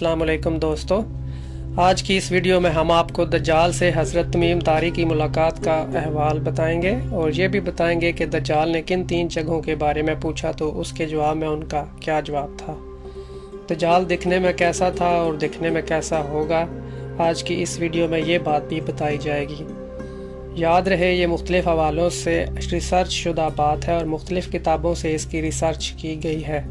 अस्सलाम वालेकुम दोस्तों। आज की इस वीडियो में हम आपको दज्जाल से हज़रत तमीम तारी की मुलाकात का अहवाल बताएंगे और ये भी बताएंगे कि दज्जाल ने किन 3 जगहों के बारे में पूछा तो उसके जवाब में उनका क्या जवाब था। दज्जाल दिखने में कैसा था और दिखने में कैसा होगा, आज की इस वीडियो में ये बात भी बताई जाएगी। याद रहे ये मुख्तलिफ़ हवालों से रिसर्च शुदा बात है और मुख्तलिफ़ किताबों से इसकी रिसर्च की गई है।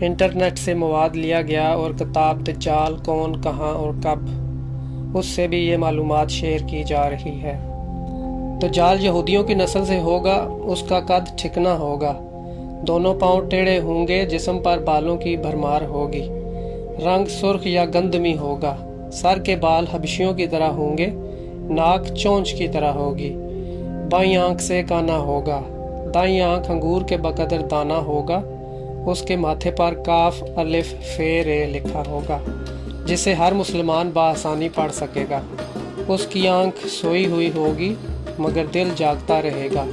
इंटरनेट से मवाद लिया गया और किताब दज्जाल कौन, कहाँ और कब, उससे भी ये मालूमात शेयर की जा रही है। दज्जाल यहूदियों की नस्ल से होगा, उसका कद ठिकना होगा, दोनों पांव टेढ़े होंगे, जिस्म पर बालों की भरमार होगी, रंग सुर्ख या गंधमी होगा, सर के बाल हबशियों की तरह होंगे, नाक चोंच की तरह होगी, बाईं आंख से काना होगा, दाईं आंख अंगूर के बकदर दाना होगा, उसके माथे पर काफ अलिफ फे रे लिखा होगा जिसे हर मुसलमान बआसानी पढ़ सकेगा। उसकी आंख सोई हुई होगी मगर दिल जागता रहेगा।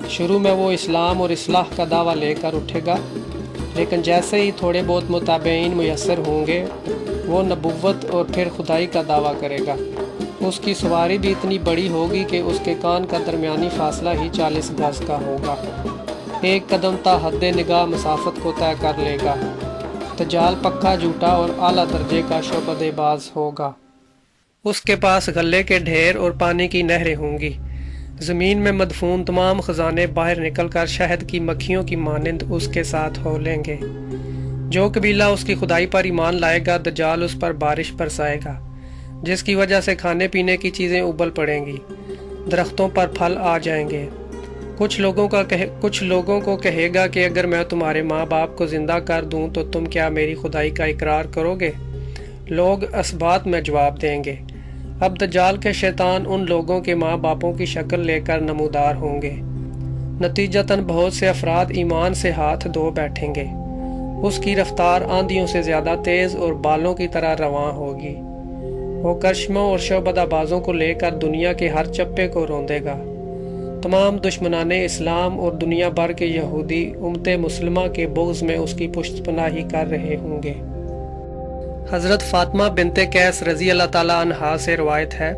शुरू में वो इस्लाम और इस्लाह का दावा लेकर उठेगा, लेकिन जैसे ही थोड़े बहुत मुताबईन मुयस्सर होंगे वो नबुव्वत और फिर खुदाई का दावा करेगा। उसकी सवारी भी इतनी बड़ी होगी कि उसके कान का दरमियानी फासला ही 40 गज का होगा। एक कदम ता हद्दे निगाह मसाफत को तय कर लेगा। दज्जाल पक्का झूठा और आला दर्जे का शोबदेबाज होगा। उसके पास गले के ढेर और पानी की नहरें होंगी। ज़मीन में मदफून तमाम खजाने बाहर निकलकर शहद की मक्खियों की मानिंद उसके साथ हो लेंगे। जो कबीला उसकी खुदाई पर ईमान लाएगा, दज्जाल उस पर बारिश बरसाएगा, जिसकी वजह से खाने पीने की चीज़ें उबल पड़ेंगी, दरख्तों पर फल आ जाएंगे। कुछ लोगों को कहेगा कि अगर मैं तुम्हारे माँ बाप को ज़िंदा कर दूं तो तुम क्या मेरी खुदाई का इकरार करोगे? लोग असबात में जवाब देंगे। अब दज्जाल के शैतान उन लोगों के माँ बापों की शक्ल लेकर नमूदार होंगे। नतीजतन बहुत से अफराद ईमान से हाथ धो बैठेंगे। उसकी रफ्तार आंधियों से ज़्यादा तेज़ और बालों की तरह रवां होगी। वो करिश्मों और शोबदाबाजों को लेकर दुनिया के हर चप्पे को रौंदेगा। तमाम दुश्मनाने इस्लाम और दुनिया भर के यहूदी उम्मत मुस्लिमा के बुग़्ज़ में उसकी पुश्तपनाही कर रहे होंगे। हज़रत फ़ातिमा बिनते कैस रज़ी अल्लाह ताला अन्हा से रवायत है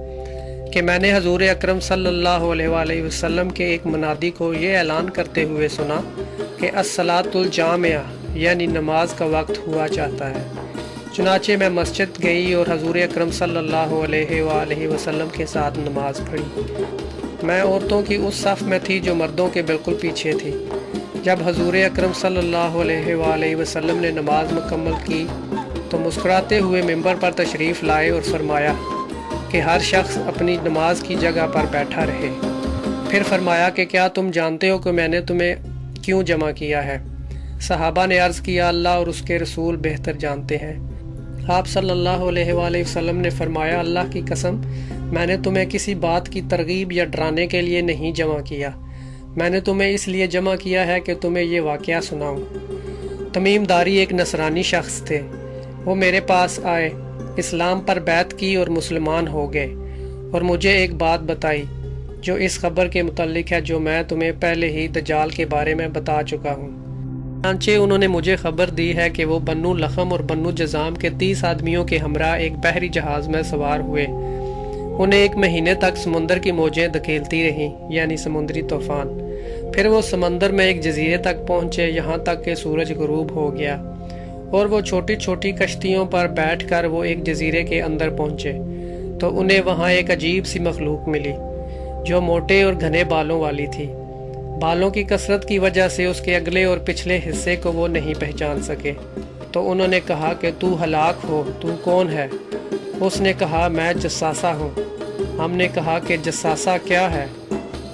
कि मैंने हज़ूर अकरम सल्लल्लाहु अलैहि वसल्लम के एक मुनादी को ये ऐलान करते हुए सुना कि अस्सलातुल जामिया यानी नमाज का वक्त हुआ चाहता है। चुनाचे मैं मस्जिद गई और हज़ूर अकरम सल्लल्लाहु अलैहि वसल्लम के साथ नमाज पढ़ी। मैं औरतों की उस सफ़ में थी जो मर्दों के बिल्कुल पीछे थी। जब हज़ूर अकरम सल्लल्लाहु अलैहि वसल्लम ने नमाज मुकम्मल की तो मुस्कुराते हुए मिंबर पर तशरीफ़ लाए और फरमाया कि हर शख्स अपनी नमाज की जगह पर बैठा रहे। फिर फरमाया कि क्या तुम जानते हो कि मैंने तुम्हें क्यों जमा किया है? सहाबा ने अर्ज़ किया, अल्लाह और उसके रसूल बेहतर जानते हैं। आप सल्लल्लाहु अलैहि वसल्लम ने फरमाया, अल्लाह की कसम, मैंने तुम्हें किसी बात की तरगीब या डराने के लिए नहीं जमा किया, मैंने तुम्हें इसलिए जमा किया है कि तुम्हें ये वाक़या सुनाऊं। तमीम दारी एक नसरानी शख्स थे। वो मेरे पास आए, इस्लाम पर बैत की और मुसलमान हो गए और मुझे एक बात बताई जो इस खबर के मुतल्लिक है जो मैं तुम्हें पहले ही दज्जाल के बारे में बता चुका हूँ। चुनांचे उन्होंने मुझे खबर दी है कि वो बन्नू लखम और बन्नू जज़ाम के 30 आदमियों के हमरा एक बहरी जहाज़ में सवार हुए। उन्हें 1 महीने तक समुंदर की मौजें धकेलती रहीं, यानी समुद्री तूफान। फिर वो समंदर में एक जजीरे तक पहुँचे, यहाँ तक कि सूरज गुरूब हो गया और वो छोटी छोटी कश्तियों पर बैठकर वो एक जजीरे के अंदर पहुँचे तो उन्हें वहाँ एक अजीब सी मखलूक मिली जो मोटे और घने बालों वाली थी। बालों की कसरत की वजह से उसके अगले और पिछले हिस्से को वो नहीं पहचान सके। तो उन्होंने कहा कि तू हलाक हो, तू कौन है? उसने कहा, मैं जस्सासा हूँ। हमने कहा कि जस्सासा क्या है?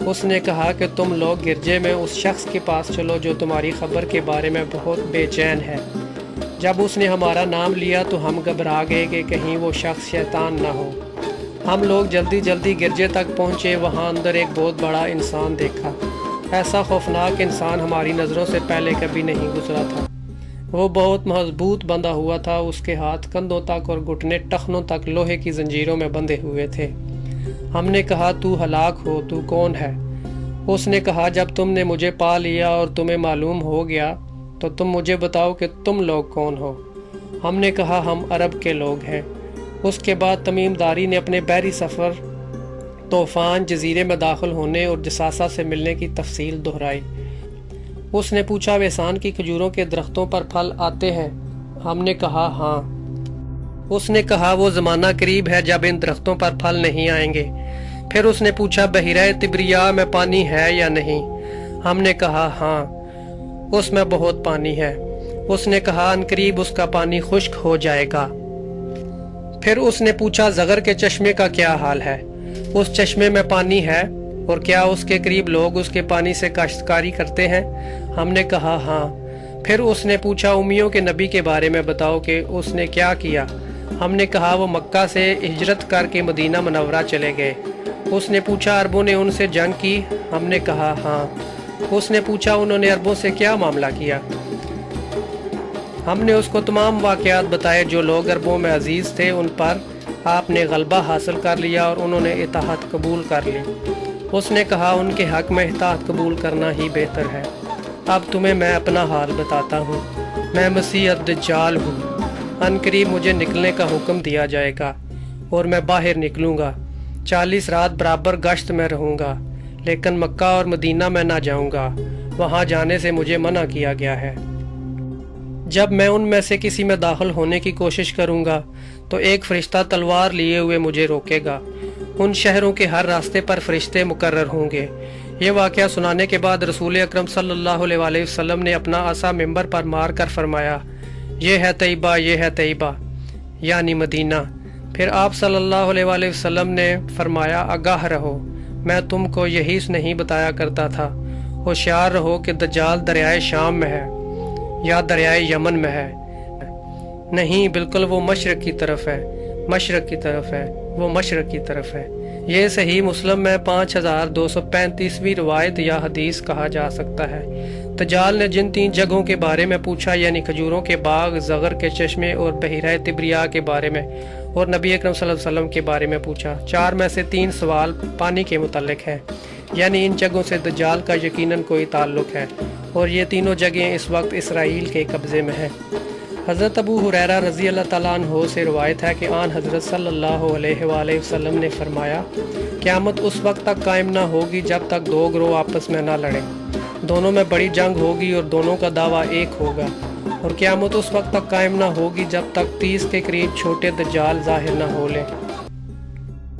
उसने कहा कि तुम लोग गिरजे में उस शख्स के पास चलो जो तुम्हारी खबर के बारे में बहुत बेचैन है। जब उसने हमारा नाम लिया तो हम घबरा गए कि कहीं वो शख्स शैतान ना हो। हम लोग जल्दी जल्दी गिरजे तक पहुँचे। वहाँ अंदर एक बहुत बड़ा इंसान देखा। ऐसा खौफनाक इंसान हमारी नज़रों से पहले कभी नहीं गुजरा था। वो बहुत मजबूत बंधा हुआ था। उसके हाथ कंधों तक और घुटने टखनों तक लोहे की जंजीरों में बंधे हुए थे। हमने कहा, तू हलाक हो, तू कौन है? उसने कहा, जब तुमने मुझे पा लिया और तुम्हें मालूम हो गया तो तुम मुझे बताओ कि तुम लोग कौन हो। ہم نے کہا ہم عرب کے لوگ ہیں۔ اس کے بعد تمیم داری نے اپنے بحری سفر، طوفان، جزیرے میں داخل ہونے اور جساسہ سے ملنے کی تفصیل دہرائی۔ اس نے پوچھا ویسان کی کھجوروں کے درختوں پر پھل آتے ہیں؟ ہم نے کہا ہاں۔ اس نے کہا وہ زمانہ قریب ہے جب ان درختوں پر پھل نہیں آئیں گے۔ پھر اس نے پوچھا بحیرہ تبریہ میں پانی ہے یا نہیں؟ ہم نے کہا ہاں، اس میں بہت پانی ہے۔ اس نے کہا ان قریب اس کا پانی خشک ہو جائے گا۔ پھر اس نے پوچھا زغر کے چشمے کا کیا حال ہے؟ اس چشمے میں پانی ہے اور کیا اس کے قریب لوگ اس کے پانی سے کاشتکاری کرتے ہیں؟ ہم نے کہا ہاں۔ پھر اس نے پوچھا امیوں کے نبی کے بارے میں بتاؤ کہ اس نے کیا کیا؟ ہم نے کہا وہ مکہ سے ہجرت کر کے مدینہ منورہ چلے گئے۔ اس نے پوچھا عربوں نے ان سے جنگ کی؟ ہم نے کہا ہاں۔ اس نے پوچھا انہوں نے عربوں سے کیا معاملہ کیا؟ ہم نے اس کو تمام واقعات بتائے جو لوگ عربوں میں عزیز تھے ان پر آپ نے غلبہ حاصل کر لیا اور انہوں نے اطاعت قبول کر لی۔ اس نے کہا ان کے حق میں اطاعت قبول کرنا ہی بہتر ہے۔ اب تمہیں میں اپنا حال بتاتا ہوں۔ میں مسیح الدجال ہوں۔ ان قریب مجھے نکلنے کا حکم دیا جائے گا اور میں باہر نکلوں گا۔ 40 رات برابر گشت میں رہوں گا، لیکن مکہ اور مدینہ میں نہ جاؤں گا، وہاں جانے سے مجھے منع کیا گیا ہے۔ جب میں ان میں سے کسی میں داخل ہونے کی کوشش کروں گا تو ایک فرشتہ تلوار لیے ہوئے مجھے روکے گا۔ ان شہروں کے ہر راستے پر فرشتے مقرر ہوں گے۔ یہ واقعہ سنانے کے بعد رسول اکرم صلی اللہ علیہ وسلم نے اپنا عصا ممبر پر مار کر فرمایا یہ ہے طیبہ، یہ ہے طیبہ، یعنی مدینہ۔ پھر آپ صلی اللہ علیہ وسلم نے فرمایا آگاہ رہو، میں تم کو یہی نہیں بتایا کرتا تھا، ہوشیار رہو کہ دجال دریائے شام میں ہے یا دریائے یمن میں ہے؟ نہیں، بالکل وہ مشرق کی طرف ہے، مشرق کی طرف ہے، وہ مشرق کی طرف ہے۔ یہ صحیح مسلم میں 5235ویں روایت یا حدیث کہا جا سکتا ہے۔ دجال نے جن 3 جگہوں کے بارے میں پوچھا، یعنی کھجوروں کے باغ، زغر کے چشمے اور بحیرہ تبریہ کے بارے میں، اور نبی اکرم صلی اللہ علیہ وسلم کے بارے میں پوچھا، 4 میں سے 3 سوال پانی کے متعلق ہے، یعنی ان جگہوں سے دجال کا یقیناً کوئی تعلق ہے، اور یہ تینوں جگہیں اس وقت اسرائیل کے قبضے میں ہیں۔ حضرت ابو ہریرہ رضی اللہ تعالیٰ عنہ سے روایت ہے کہ آن حضرت صلی اللہ علیہ وآلہ وسلم نے فرمایا قیامت اس وقت تک قائم نہ ہوگی جب تک 2 گروہ آپس میں نہ لڑیں، دونوں میں بڑی جنگ ہوگی اور دونوں کا دعویٰ ایک ہوگا، اور قیامت اس وقت تک قائم نہ ہوگی جب تک 30 کے قریب چھوٹے دجال ظاہر نہ ہو لیں،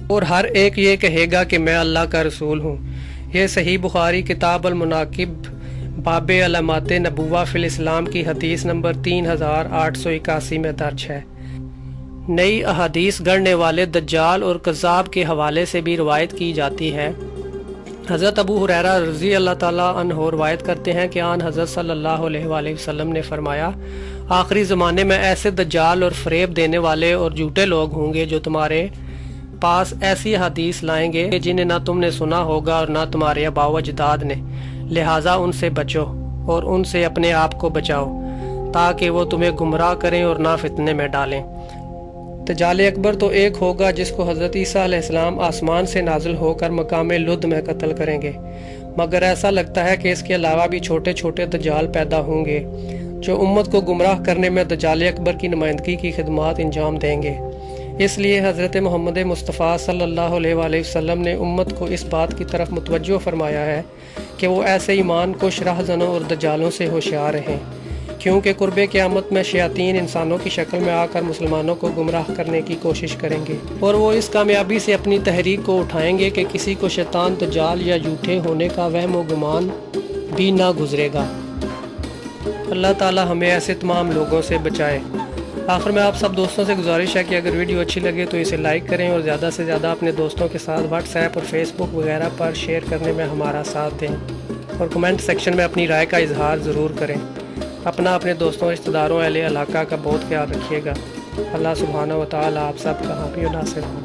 اور ہر ایک یہ کہے گا کہ میں اللہ کا رسول ہوں۔ یہ صحیح بخاری کتاب المناقب باب علامات نبوہ فی الاسلام کی حدیث نمبر 3881 میں درج ہے۔ نئی احادیث گڑھنے والے دجال اور کذاب کے حوالے سے بھی روایت کی جاتی ہے۔ حضرت ابو ہریرہ رضی اللہ تعالیٰ عنہ روایت کرتے ہیں کہ آن حضرت صلی اللہ علیہ وآلہ وسلم نے فرمایا آخری زمانے میں ایسے دجال اور فریب دینے والے اور جھوٹے لوگ ہوں گے جو تمہارے پاس ایسی حدیث لائیں گے جنہیں نہ تم نے سنا ہوگا اور نہ تمہارے آباء و اجداد نے، لہٰذا ان سے بچو اور ان سے اپنے آپ کو بچاؤ تاکہ وہ تمہیں گمراہ کریں اور نہ فتنے میں ڈالیں۔ دجال اکبر تو ایک ہوگا جس کو حضرت عیسیٰ علیہ السلام آسمان سے نازل ہو کر مقام لد میں قتل کریں گے، مگر ایسا لگتا ہے کہ اس کے علاوہ بھی چھوٹے چھوٹے دجال پیدا ہوں گے جو امت کو گمراہ کرنے میں دجال اکبر کی نمائندگی کی خدمات انجام دیں گے۔ اس لیے حضرت محمد مصطفیٰ صلی اللہ علیہ وآلہ وسلم نے امت کو اس بات کی طرف متوجہ فرمایا ہے کہ وہ ایسے ایمان کش راہزنوں اور دجالوں سے ہوشیار رہیں، کیونکہ قرب قیامت میں شیاطین انسانوں کی شکل میں آ کر مسلمانوں کو گمراہ کرنے کی کوشش کریں گے، اور وہ اس کامیابی سے اپنی تحریک کو اٹھائیں گے کہ کسی کو شیطان دجال یا جھوٹے ہونے کا وہم و گمان بھی نہ گزرے گا۔ اللہ تعالی ہمیں ایسے تمام لوگوں سے بچائے۔ آخر میں آپ سب دوستوں سے گزارش ہے کہ اگر ویڈیو اچھی لگے تو اسے لائک کریں اور زیادہ سے زیادہ اپنے دوستوں کے ساتھ واٹس ایپ اور فیس بک وغیرہ پر شیئر کرنے میں ہمارا ساتھ دیں، اور کمنٹ سیکشن میں اپنی رائے کا اظہار ضرور کریں۔ اپنا، اپنے دوستوں، رشتہ داروں، اہل علاقہ کا بہت خیال رکھیے گا۔ اللہ سبحانہ و تعالی آپ سب کا حامی و ناصر ہو۔